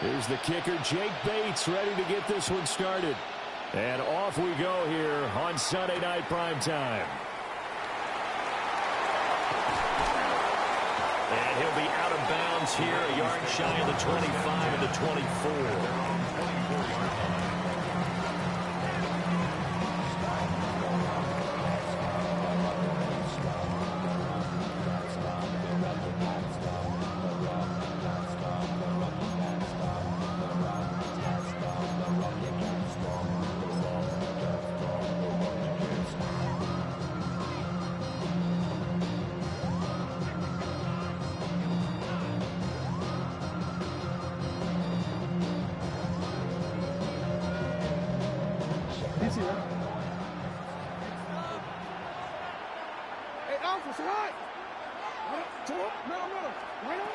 Here's the kicker, Jake Bates, ready to get this one started. And off we go here on Sunday Night Primetime. And he'll be out of bounds here, a yard shy of the 25 and the 24.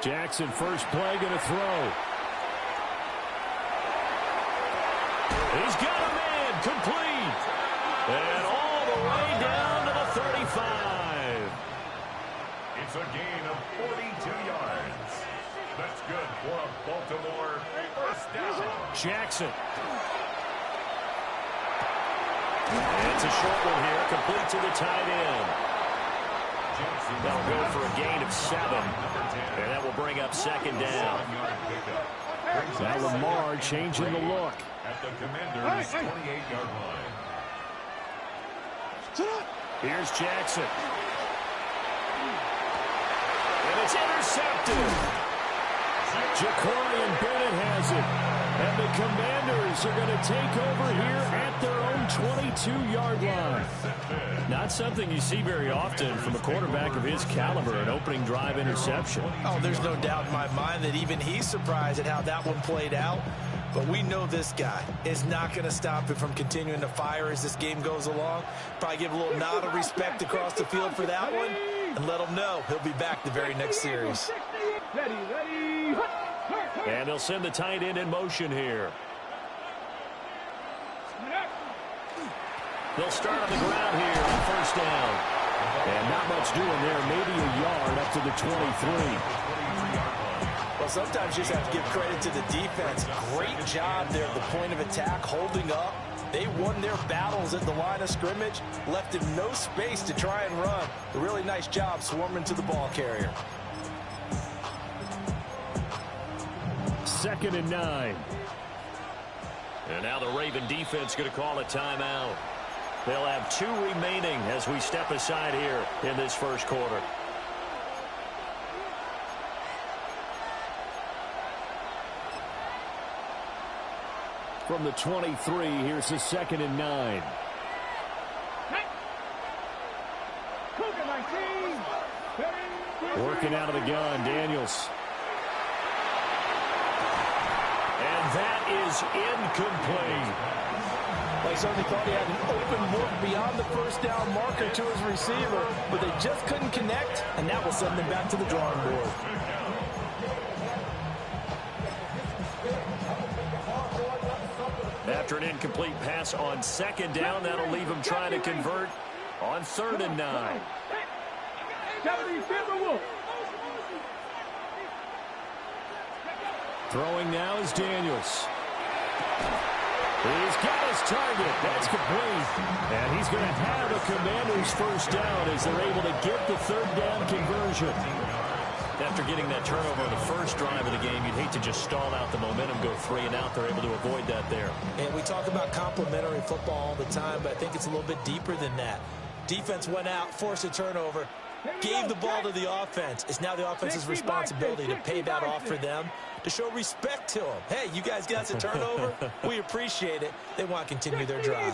Jackson, first play, going to throw. He's got a man, complete. And all the way down to the 35. It's a gain of 42 yards. That's good for a Baltimore first down. Jackson. It's a short one here, complete to the tight end. That'll go for a gain of 7. And that will bring up second down. Now Lamar changing the look. At the Commander's 28-yard line. Here's Jackson. And it's intercepted. Ja'Cory Bennett has it. And the Commanders are going to take over here at their own 22-yard line. Not something you see very often from a quarterback of his caliber, an opening drive interception. Oh, there's no doubt in my mind that even he's surprised at how that one played out. But we know this guy is not going to stop him from continuing to fire as this game goes along. Probably give a little nod of respect across the field for that one and let him know he'll be back the very next series. And they'll send the tight end in motion here. They'll start on the ground here on first down. And not much doing there, maybe a yard up to the 23. Well, sometimes you just have to give credit to the defense. Great job there at the point of attack, holding up. They won their battles at the line of scrimmage, left him no space to try and run. A really nice job swarming to the ball carrier. 2nd and 9. And now the Raven defense going to call a timeout. They'll have 2 remaining as we step aside here in this first quarter. From the 23, here's the 2nd and 9. Working out of the gun, Daniels. And that is incomplete. Well, he certainly thought he had an open look beyond the first down marker to his receiver, but they just couldn't connect, and that will send them back to the drawing board. After an incomplete pass on 2nd down, that'll leave him trying to convert on 3rd and 9. Throwing now is Daniels. He's got his target. That's complete. And he's going to have a Commander's first down as they're able to get the 3rd down conversion. After getting that turnover on the first drive of the game, you'd hate to just stall out the momentum, go 3 and out. They're able to avoid that there. And we talk about complementary football all the time, but I think it's a little bit deeper than that. Defense went out, forced a turnover, gave the ball to the offense. It's now the offense's responsibility to pay that off for them, to show respect to them. Hey, you guys got the turnover. We appreciate it. They want to continue their drive.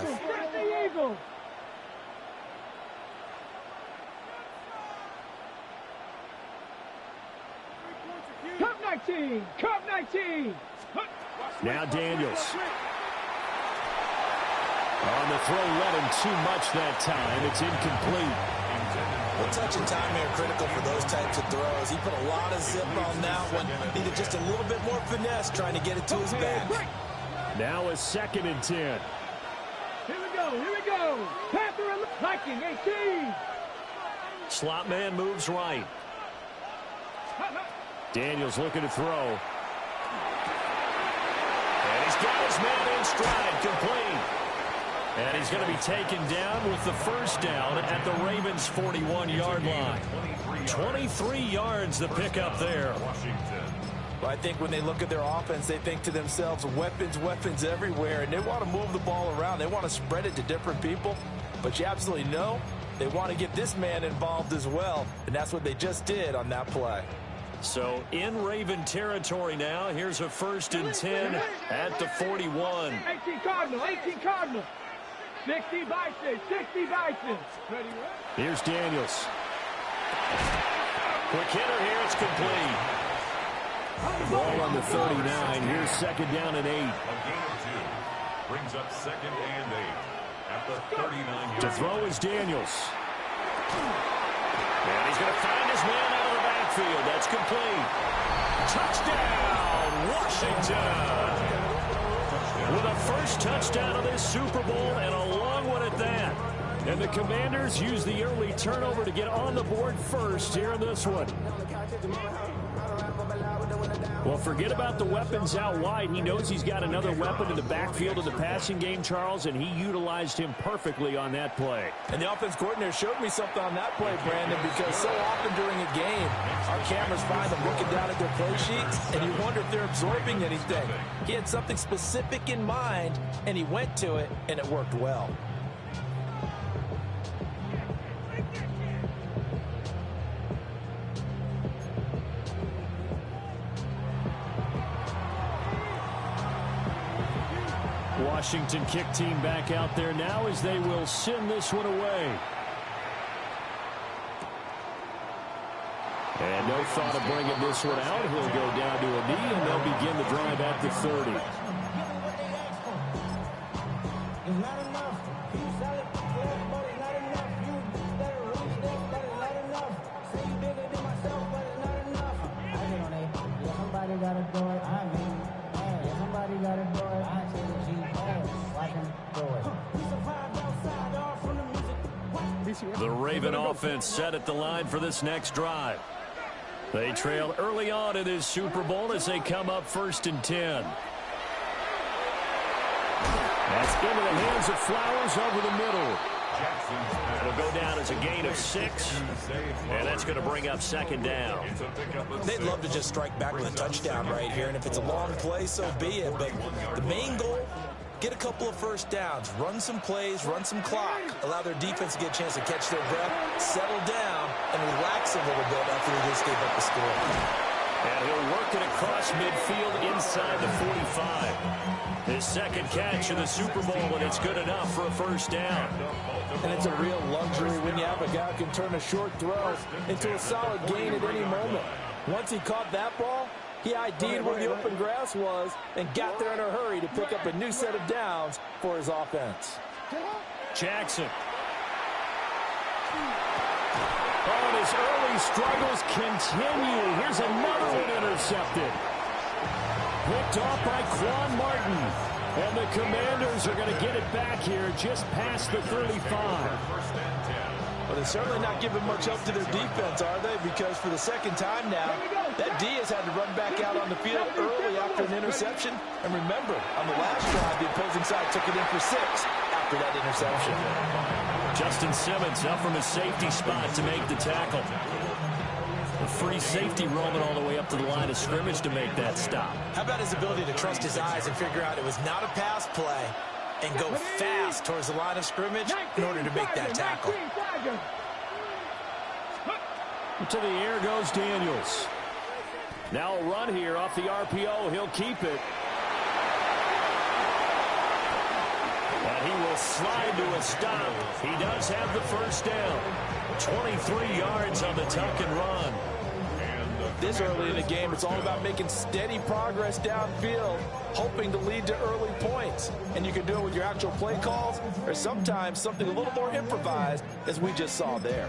Cup 19. Now Daniels. On the throw, let him too much that time. It's incomplete. Well, touch and time are critical for those types of throws. He put a lot of zip on that one. Needed just a little bit more finesse trying to get it to his back. Now a 2nd and 10. Here we go. Panther and Viking 18. Slot man moves right. He's got his man in stride, complete. And he's going to be taken down with the first down at the Ravens' 41-yard line. 23 yards the pickup there. Well, I think when they look at their offense, they think to themselves, weapons, weapons everywhere, and they want to move the ball around. They want to spread it to different people, but you absolutely know they want to get this man involved as well, and that's what they just did on that play. So in Raven territory now, here's a 1st and 10 at the 41. 18 Cardinal, 18 Cardinal. 60 Bison, 60 Bison. Ready? Here's Daniels. Quick hitter here, it's complete. Ball on the 39. Here's 2nd down and 8. A gain of 2 brings up 2nd and 8 at the 39-yard. To throw is Daniels. And he's going to find his man out of the backfield. That's complete. Touchdown, Washington. With a first touchdown of this Super Bowl and a long one at that. And the Commanders use the early turnover to get on the board first here in this one. Well, forget about the weapons out wide. He knows he's got another weapon in the backfield of the passing game, Charles, and he utilized him perfectly on that play. And the offense coordinator showed me something on that play, Brandon, because so often during a game, our cameras find them looking down at their play sheets, and you wonder if they're absorbing anything. He had something specific in mind, and he went to it, and it worked well. Washington kick team back out there now as they will send this one away. And no thought of bringing this one out. He'll go down to a knee, and they'll begin the drive at the 30. The Raven offense set at the line for this next drive. They trail early on in this Super Bowl as they come up 1st and 10. That's into the hands of Flowers over the middle. It'll go down as a gain of 6, and that's going to bring up 2nd down. They'd love to just strike back with a touchdown right here, and if it's a long play, so be it. But the main goal, get a couple of first downs, run some plays, run some clock, allow their defense to get a chance to catch their breath, settle down, and relax a little bit after they just gave up the score. And he'll work it across midfield inside the 45. His 2nd catch in the Super Bowl, and it's good enough for a 1st down. And it's a real luxury when you have a guy who can turn a short throw into a solid gain at any moment. Once he caught that ball, he ID'd where the open grass was and got there in a hurry to pick up a new set of downs for his offense. Jackson. Oh, and his early struggles continue. Here's another one intercepted. Picked off by Quan Martin. And the Commanders are going to get it back here just past the 35. Well, they're certainly not giving much help to their defense, are they? Because for the 2nd time now, that D has had to run back out on the field early after an interception. And remember, on the last drive, the opposing side took it in for 6 after that interception. Justin Simmons up from his safety spot to make the tackle. A free safety roaming all the way up to the line of scrimmage to make that stop. How about his ability to trust his eyes and figure out it was not a pass play and go fast towards the line of scrimmage in order to make that tackle? To the air goes Daniels. Now a run here off the RPO. He'll keep it. And he will slide to a stop. He does have the 1st down. 23 yards on the tuck and run. This early in the game, it's all about making steady progress downfield, hoping to lead to early points. And you can do it with your actual play calls or sometimes something a little more improvised, as we just saw there.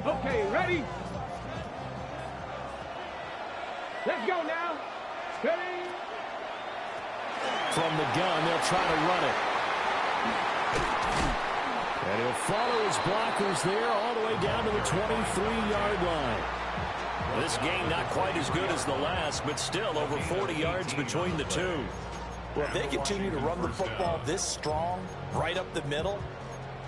Okay, ready? Let's go now. Ready? From the gun, they'll try to run it. And he'll follow his blockers there all the way down to the 23-yard line. This game not quite as good as the last, but still over 40 yards between the two. Well, if they continue to run the football this strong, right up the middle,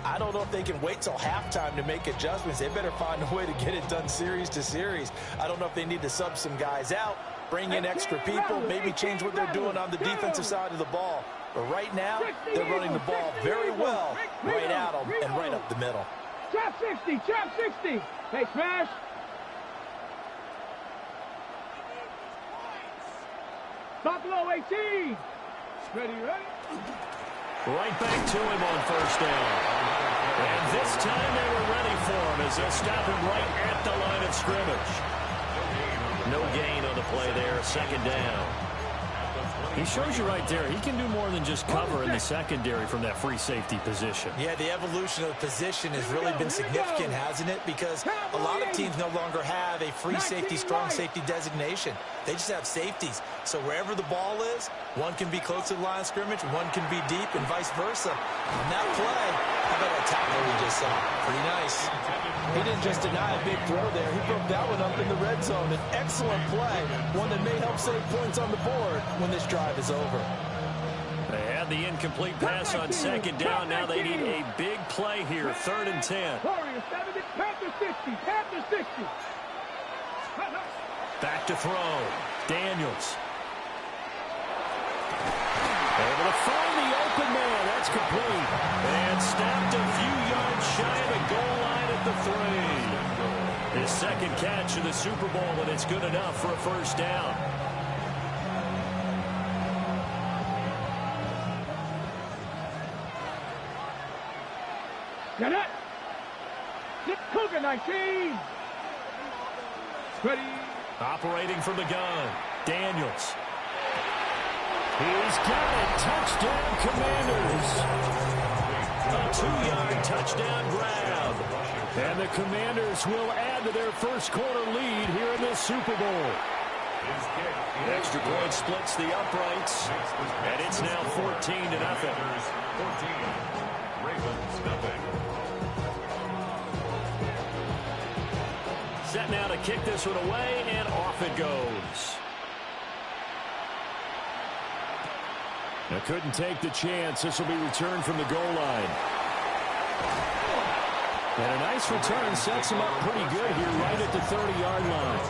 I don't know if they can wait till halftime to make adjustments. They better find a way to get it done series to series. I don't know if they need to sub some guys out, bring in extra people, maybe change what they're doing on the defensive side of the ball. But right now, they're running the ball very well right at them and right up the middle. Trap 60, trap 60. Hey, smash. Buffalo 18. Ready? Right back to him on first down. And this time they were ready for him as they'll stop him right at the line of scrimmage. No gain on the play there, second down. He shows you right there, he can do more than just cover in the secondary from that free safety position. Yeah, the evolution of the position has really been significant, hasn't it? Because a lot of teams no longer have a free safety, strong safety designation. They just have safeties. So wherever the ball is, one can be close to the line of scrimmage, one can be deep, and vice versa. On that play, how about that tackle we just saw? Pretty nice. He didn't just deny a big throw there. He broke that one up in the red zone. An excellent play, one that may help save points on the board when this drive is over. They had the incomplete pass on second down. Now they need a big play here, 3rd and 10. Panther 60, Panther 60. Back to throw. Daniels. Able to find the open man. That's complete. And stopped a few yards shy of the goal line at the 3. His second catch of the Super Bowl, and it's good enough for a first down. Got it. Cougar 19. Ready. Operating from the gun. Daniels. He's got it. Touchdown, Commanders. A 2-yard touchdown grab. And the Commanders will add to their first quarter lead here in this Super Bowl. Extra point splits the uprights. And it's now 14-0. 14. Ravens nothing. Set now to kick this one away, and off it goes. Now couldn't take the chance. This will be returned from the goal line. And a nice return sets him up pretty good here right at the 30-yard line.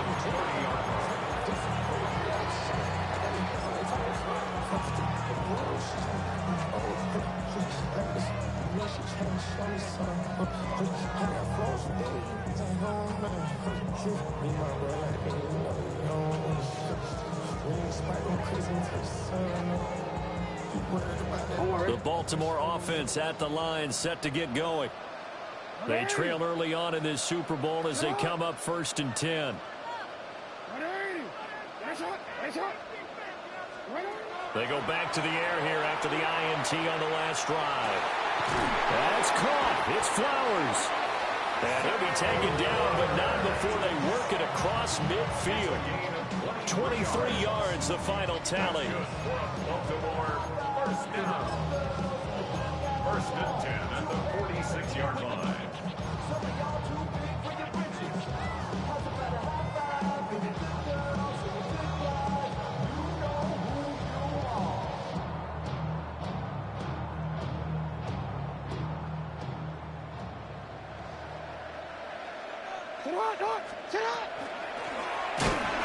The Baltimore offense at the line, set to get going. They trail early on in this Super Bowl as they come up 1st and 10. They go back to the air here after the INT on the last drive. That's caught. It's Flowers. And he'll be taken down, but not before they work it across midfield. 23 yards, the final tally. Baltimore, first down. 1st and 10 at the 46-yard line.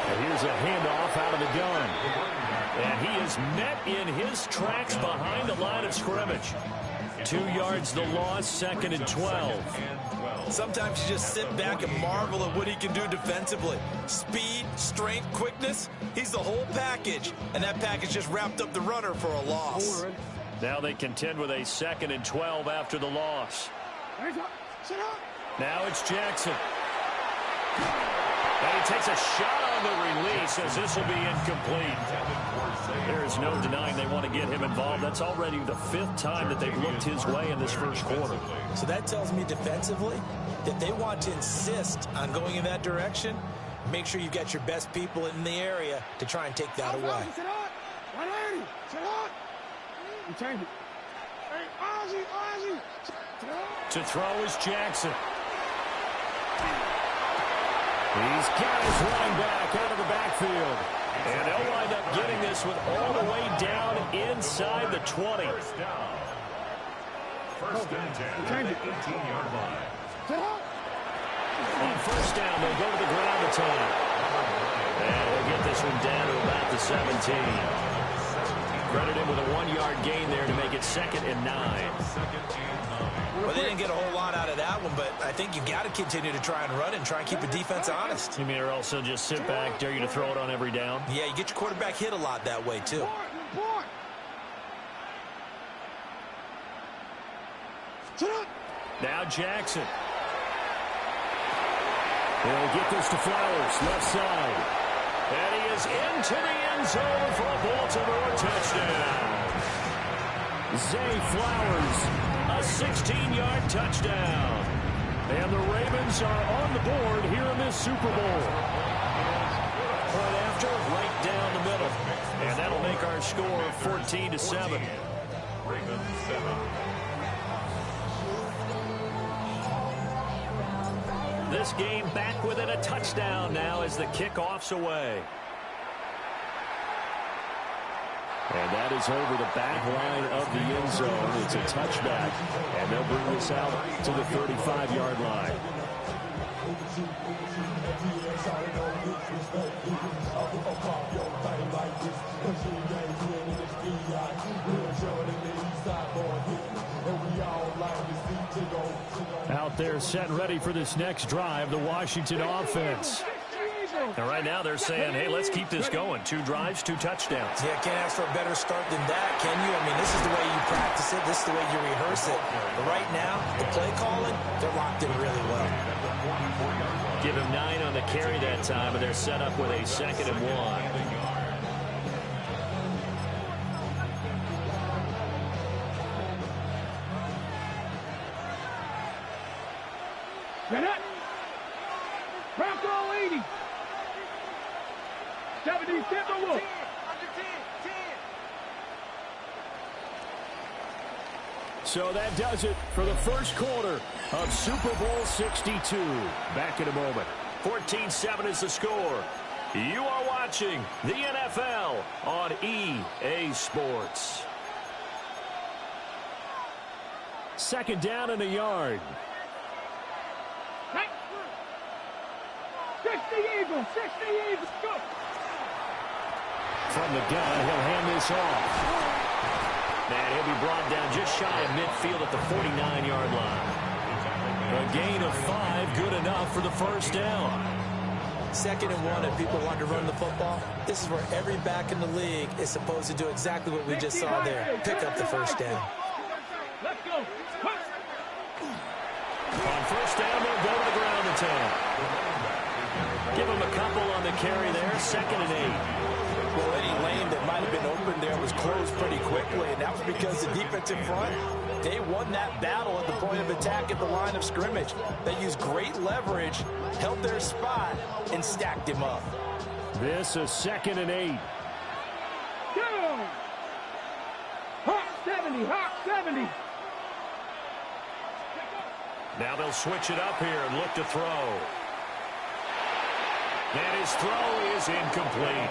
And here's a handoff out of the gun. And he is met in his tracks behind the line of scrimmage. 2 yards the loss, 2nd and 12. Sometimes you just sit back and marvel at what he can do defensively. Speed, strength, quickness, he's the whole package. And that package just wrapped up the runner for a loss. Now they contend with a 2nd and 12 after the loss. Now it's Jackson. And he takes a shot on the release as this will be incomplete. There is no denying they want to get him involved. That's already the 5th time that they've looked his way in this first quarter. So that tells me defensively that they want to insist on going in that direction. Make sure you've got your best people in the area to try and take that away. To throw is Jackson. He's got his running back out of the backfield. And they'll wind up getting this with all the way down inside the 20. First and 10 at the 18-yard line. On first down, they'll go to the ground the time. And they'll get this one down to about the 17. Credit him with a 1-yard gain there to make it 2nd and 9. Well, they didn't get a whole lot out of that one, but I think you've got to continue to try and run and try and keep the defense honest. You mean or also just sit back, dare you to throw it on every down? Yeah, you get your quarterback hit a lot that way, too. Now Jackson. He'll get this to Flowers, left side. And he is into the end zone for a Baltimore touchdown. Zay Flowers, a 16-yard touchdown. And the Ravens are on the board here in this Super Bowl. Point after, right down the middle. And that'll make our score 14-7. Ravens 7. This game back within a touchdown now as the kickoff's away. And that is over the back line of the end zone. It's a touchback, and they'll bring this out to the 35-yard line. Out there set and ready for this next drive, the Washington offense. And right now they're saying, hey, let's keep this going. 2 drives, 2 touchdowns. Yeah, can't ask for a better start than that, can you? I mean, this is the way you practice it. This is the way you rehearse it. But right now, the play calling, they're locked in really well. Give him 9 on the carry that time, and they're set up with a 2nd and 1. Get it. Bronco 80. 70 Timberwolves. So that does it for the first quarter of Super Bowl 62. Back in a moment. 14-7 is the score. You are watching the NFL on EA Sports. 2nd down and a yard. 60 Eagles. 60 Eagles. Go. From the gun, he'll hand this off. And he'll be brought down just shy of midfield at the 49-yard line. A gain of 5, good enough for the first down. 2nd and 1, and people want to run the football. This is where every back in the league is supposed to do exactly what we just saw there. Pick up the first down. Let's go. On first down, they'll go to the ground the time. Give him a couple on the carry there. 2nd and 8. Well, any lane that might have been open there was closed pretty quickly, and that was because the defensive front, they won that battle at the point of attack at the line of scrimmage. They used great leverage, held their spot, and stacked him up. This is 2nd and 8. Go. Hot 70. Hot 70. Now they'll switch it up here and look to throw. And his throw is incomplete.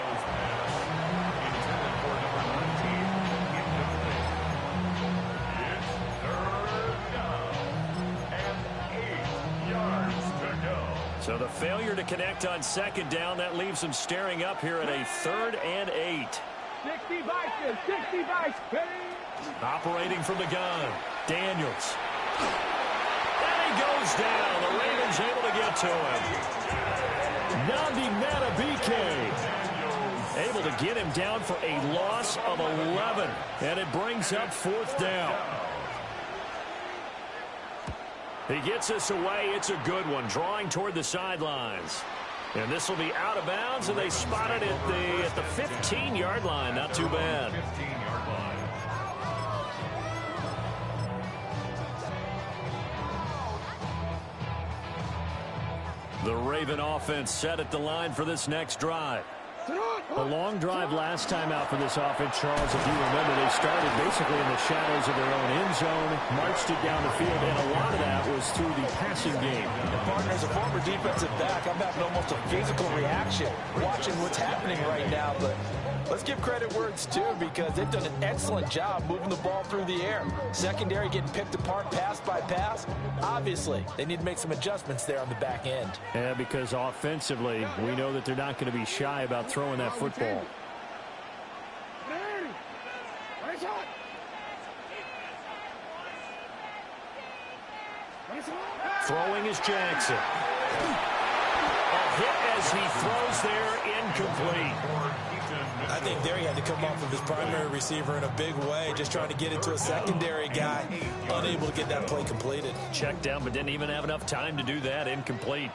So the failure to connect on 2nd down, that leaves them staring up here at a 3rd and 8. 60 Vikings. 60 Vikings. Operating from the gun, Daniels. And he goes down. The Ravens able to get to him. Nandi Matabike able to get him down for a loss of 11. And it brings up 4th down. He gets this away. It's a good one, drawing toward the sidelines. And this will be out of bounds, and they spot it at the 15-yard line. Not too bad. 15-yard line. The Raven offense set at the line for this next drive. A long drive last time out for this offense, Charles. If you remember, they started basically in the shadows of their own end zone, marched it down the field, and a lot of that was through the passing game. And partner, as a former defensive back, I'm having almost a physical reaction watching what's happening right now. But let's give credit where it's due, because they've done an excellent job moving the ball through the air. Secondary getting picked apart pass by pass. Obviously, they need to make some adjustments there on the back end. Yeah, because offensively, we know that they're not going to be shy about throwing that football. Throwing is Jackson. A hit as he throws there, incomplete. I think there he had to come off of his primary receiver in a big way, just trying to get it to a secondary guy, unable to get that play completed. Checked down, but didn't even have enough time to do that. Incomplete.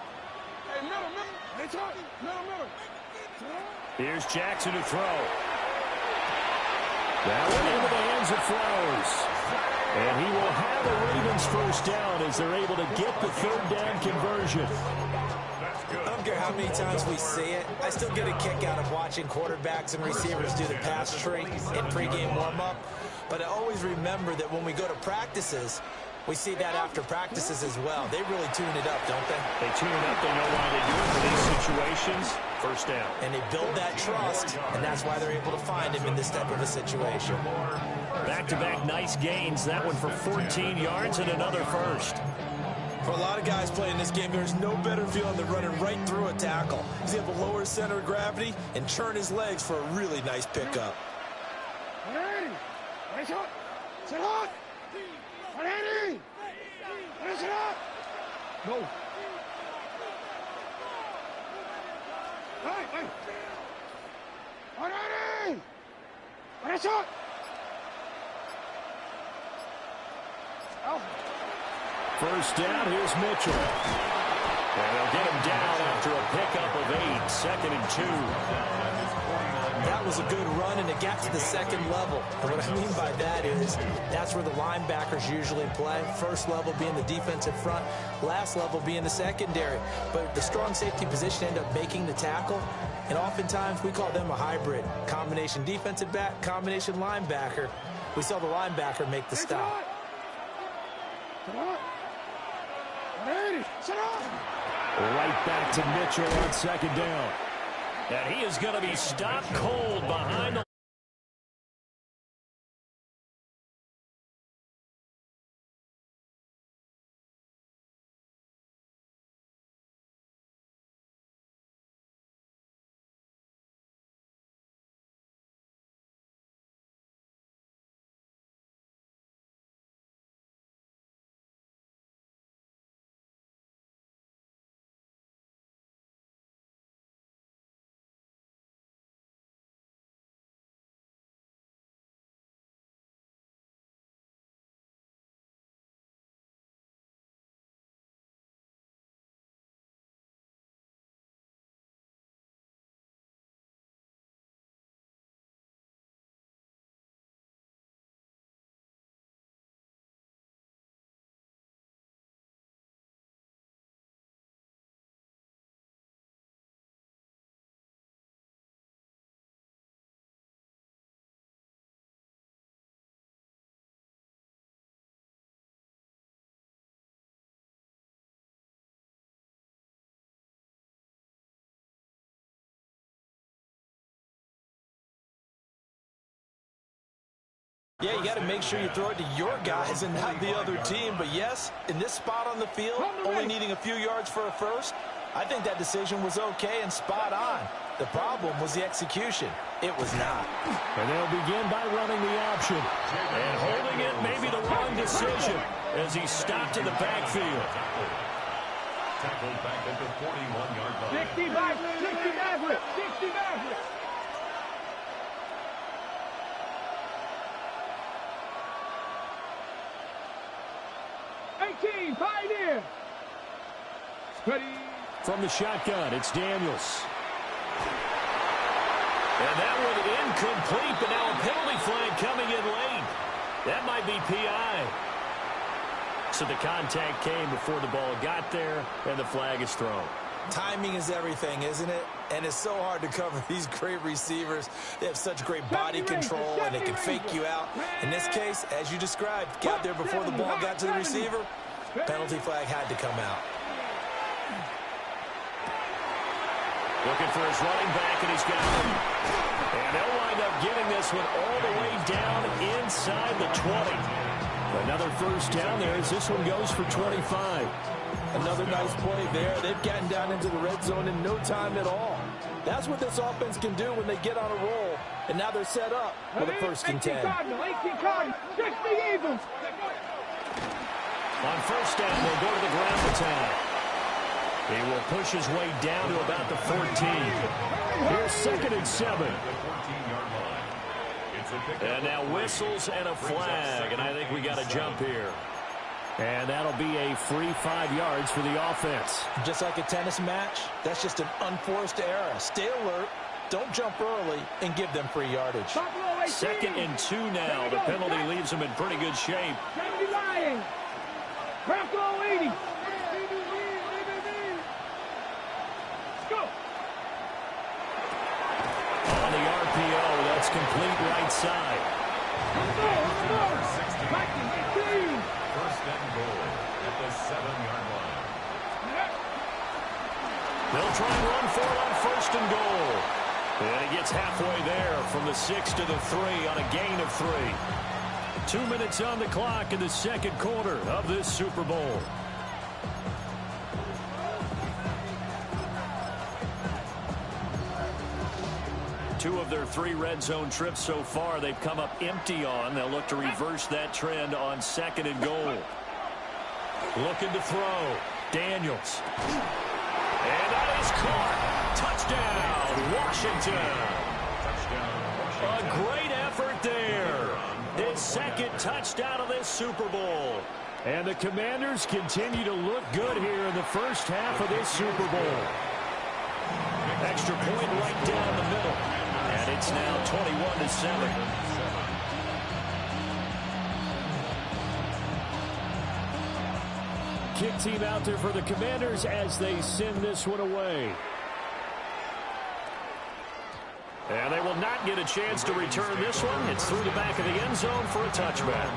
Here's Jackson to throw. That went into the hands of Flowers. And he will have the Ravens first down as they're able to get the third down conversion. I don't care how many times we see it. I still get a kick out of watching quarterbacks and receivers do the pass tree in pregame warm-up. But I always remember that when we go to practices, we see that after practices as well. They really tune it up, don't they? They tune it up. They know why they do it for these situations. First down. And they build that trust, and that's why they're able to find him in this type of a situation. Back-to-back nice gains. That one for 14 yards and another first. For a lot of guys playing this game, there's no better feeling than running right through a tackle. He's able to lower his center of gravity and turn his legs for a really nice pickup. Go. First down, here's Mitchell. And they'll get him down after a pickup of 8, 2nd and 2. That was a good run, and it got to the second level. And what I mean by that is that's where the linebackers usually play. First level being the defensive front, last level being the secondary. But the strong safety position ended up making the tackle, and oftentimes we call them a hybrid. Combination defensive back, combination linebacker. We saw the linebacker make the stop. Right back to Mitchell on 2nd down. And he is going to be stopped cold behind the Yeah, you got to make sure you throw it to your guys and not the other team. But yes, in this spot on the field, only needing a few yards for a first, I think that decision was okay and spot on. The problem was the execution. It was not. And they'll begin by running the option. And holding it may be the wrong decision as he stopped in the backfield. Tackled back at the 41-yard line. 65, 65. 18, pioneer. Ready. From the shotgun, it's Daniels. And that one incomplete, but now a penalty flag coming in late. That might be PI. So the contact came before the ball got there, and the flag is thrown. Timing is everything, isn't it? And it's so hard to cover these great receivers. They have such great body control, and they can fake you out. In this case, as you described, got there before the ball got to the receiver. Penalty flag had to come out. Looking for his running back, and he's got him. And they'll wind up getting this one all the way down inside the 20. Another first down there as this one goes for 25. Another nice play there. They've gotten down into the red zone in no time at all. That's what this offense can do when they get on a roll. And now they're set up for the 1st and 10. 18 Cardinal, 60 Eagles. On first down, they'll go to the ground attack. He will push his way down to about the 14. Here's 2nd and 7. And now whistles and a flag, and I think we got a jump here. And that'll be a free 5 yards for the offense. Just like a tennis match, that's just an unforced error. Stay alert, don't jump early, and give them free yardage. 2nd and 2 now. The penalty leaves them in pretty good shape. 70 Lions. Buffalo 80. Go. On the RPO, that's complete right side. First and goal at the 7-yard line. They'll try and run for it on 1st and goal. And he gets halfway there from the 6 to the 3 on a gain of 3. 2 minutes on the clock in the 2nd quarter of this Super Bowl. Two of their 3 red zone trips so far they've come up empty on. They'll look to reverse that trend on 2nd and goal. Looking to throw. Daniels. And that is caught. Touchdown, Washington. A great effort there. His 2nd touchdown of this Super Bowl. And the Commanders continue to look good here in the first half of this Super Bowl. Extra point right down the middle. And it's now 21-7. Kick team out there for the Commanders as they send this one away. And they will not get a chance to return this one. It's through the back of the end zone for a touchback.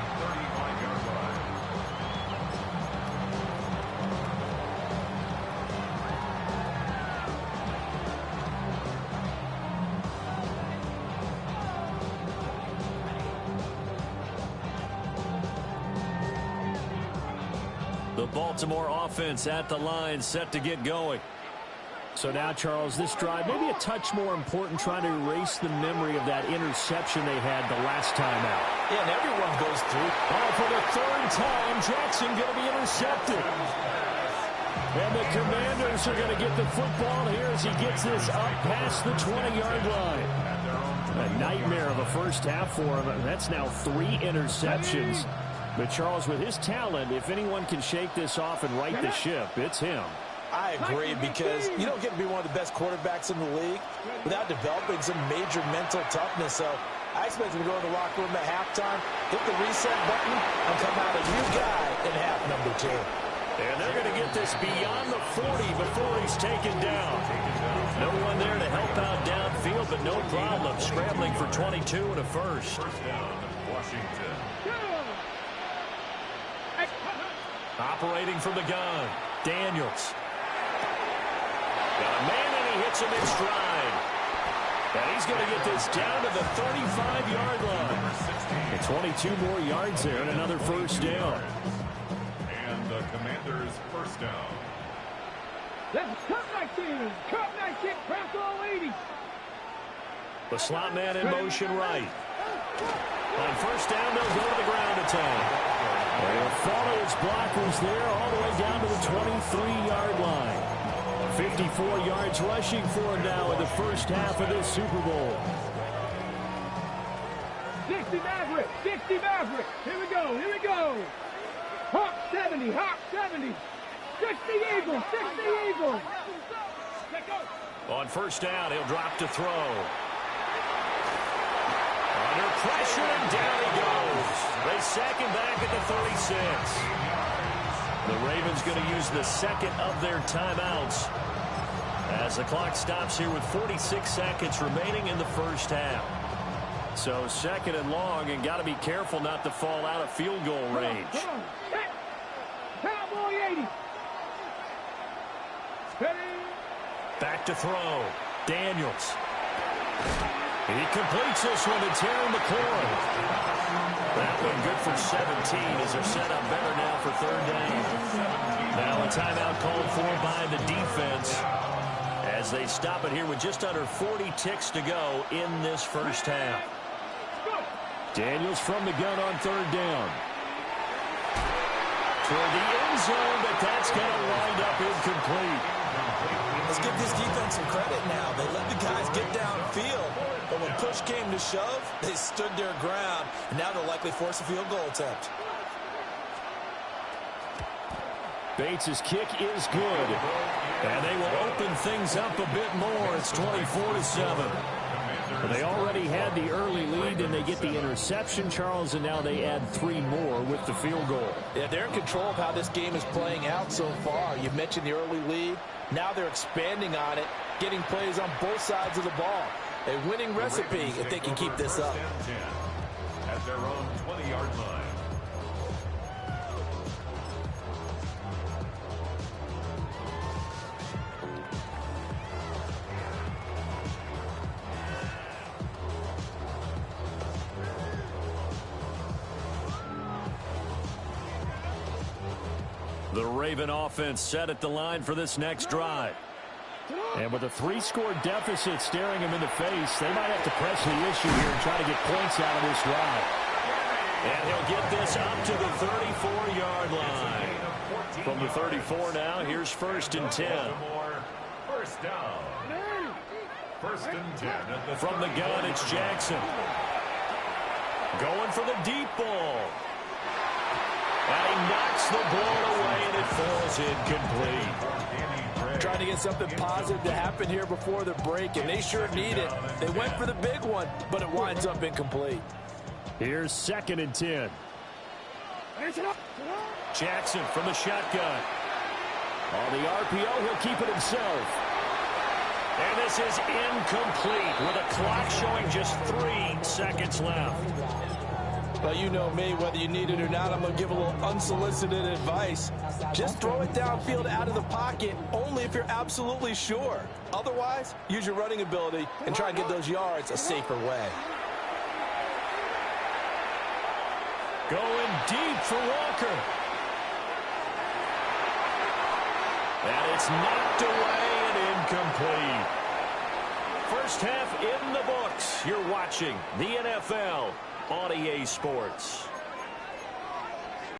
The Baltimore offense at the line, set to get going. So now, Charles, this drive maybe a touch more important, trying to erase the memory of that interception they had the last time out. Yeah, and everyone goes through. Oh, for the 3rd time, Jackson going to be intercepted. And the Commanders are going to get the football here as he gets this up past the 20-yard line. A nightmare of a first half for him. That's now 3 interceptions. But, Charles, with his talent, if anyone can shake this off and right the ship, it's him. I agree, because you don't get to be one of the best quarterbacks in the league without developing some major mental toughness. So I expect him to go in the locker room at halftime, hit the reset button, and come out a new guy in half number 2. And they're going to get this beyond the 40 before he's taken down. No one there to help out downfield, but no problem. Scrambling for 22 and a first. First down, Washington. Operating from the gun, Daniels. Got a man, and he hits him in stride. And he's going to get this down to the 35-yard line. And 22 more yards there and another first down. And the Commanders' first down. That's Cup 19. Cup 19, Buffalo 80. The slot man in motion right. On first down, they'll go to the ground attack. They'll follow his blockers there all the way down to the 23-yard line. 54 yards rushing for him now in the first half of this Super Bowl. 60 Maverick, 60 Maverick. Here we go, here we go. Hawk 70, Hawk 70. 60 Eagles, 60 Eagles. On first down, he'll drop to throw. Under pressure, and down he goes. They sack him back at the 36. The Ravens going to use the second of their timeouts. As the clock stops here with 46 seconds remaining in the first half. So second and long, and got to be careful not to fall out of field goal range. Come on. Cowboy 80. Ready. Back to throw. Daniels. He completes this one to Terry McLaurin. That one good for 17 as they're set up better now for third down. Now a timeout called for by the defense as they stop it here with just under 40 ticks to go in this first half. Daniels from the gun on third down. Toward the end zone, but that's going to wind up incomplete. Let's give this defense some credit now. They let the guys get downfield, but when push came to shove, they stood their ground, and now they'll likely force a field goal attempt. Bates' kick is good, and they will open things up a bit more. It's 24-7. They already had the early lead, and they get the interception, Charles, and now they add 3 more with the field goal. Yeah, they're in control of how this game is playing out so far. You mentioned the early lead. Now they're expanding on it, getting plays on both sides of the ball. A winning recipe if they can keep this up. At their own 20-yard line. The Raven offense set at the line for this next drive. And with a 3-score deficit staring them in the face, they might have to press the issue here and try to get points out of this drive. And he'll get this up to the 34-yard line. From the 34 now, here's 1st and 10. First down. 1st and 10 at the From the gun, it's Jackson. Going for the deep ball. And he knocks the ball away, and it falls incomplete. Trying to get something positive to happen here before the break, and they sure need it. They went for the big one, but it winds up incomplete. Here's 2nd and 10. Jackson from the shotgun. On the RPO, he'll keep it himself. And this is incomplete with a clock showing just 3 seconds left. Well, you know me, whether you need it or not, I'm going to give a little unsolicited advice. Just throw it downfield out of the pocket only if you're absolutely sure. Otherwise, use your running ability and try and get those yards a safer way. Going deep for Walker. And it's knocked away and incomplete. First half in the books. You're watching the NFL on EA Sports.